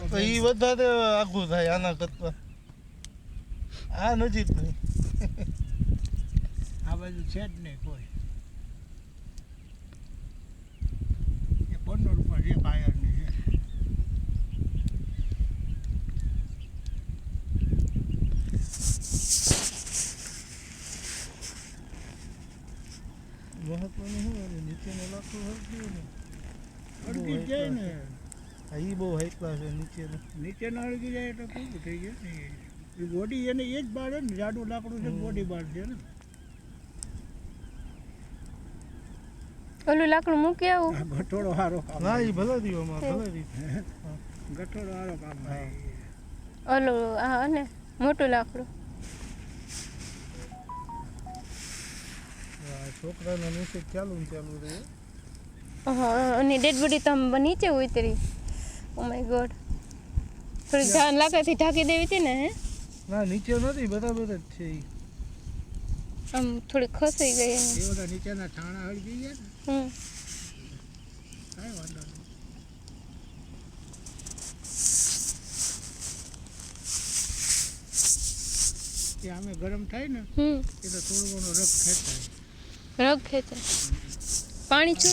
તો ઈ વધારે આઘું થાય આના કરતા. આ નજીક નહીં. આ બાજુ છે જ નહીં કોઈ. એ 15 ઉપર છે કાયરની છે. મહત્વનું શું હોય નીચેનો લાકડું હરગ્યું ને અડકી જાય ને. હા ઈ બહુ હાઈ ક્લાસ છે નીચેનો. નીચેનો અડકી જાય એટલે પૂરું થઈ ગયું ને. એ બોડી એને એ જ બાળે ને જાડું લાકડું છે બોડી બાળ છે ને. ઓલું લાકડું મૂકી આવું. આ ગઠોડો હારો કામ. ના ઈ ભલે દીવો માં ભલે દી. ગઠોડો હારો કામ ભાઈ. ઓલું હા અને મોટું લાકડું. છોકરાના નીચે ચાલુ ને ચાલુ રહે. હા અને ડેડ બોડી તો આમ નીચે ઉતરી. Oh my God. થોડી જાન લાકડાથી ઢાંકી દેવી હતી ને હે. ના નીચે નથી બરાબર જ છે ઈ. આમ થોડી ખસાઈ ગઈ એમ. એ બધા નીચેના છાણા હળગી ગયા ને. કાંઈ વાંધો નહીં. એ આમે ગરમ થાય ને એ તો થોડું ઘણું રખ ખેંચાય. રગ ખેંચે પાણી છૂટે.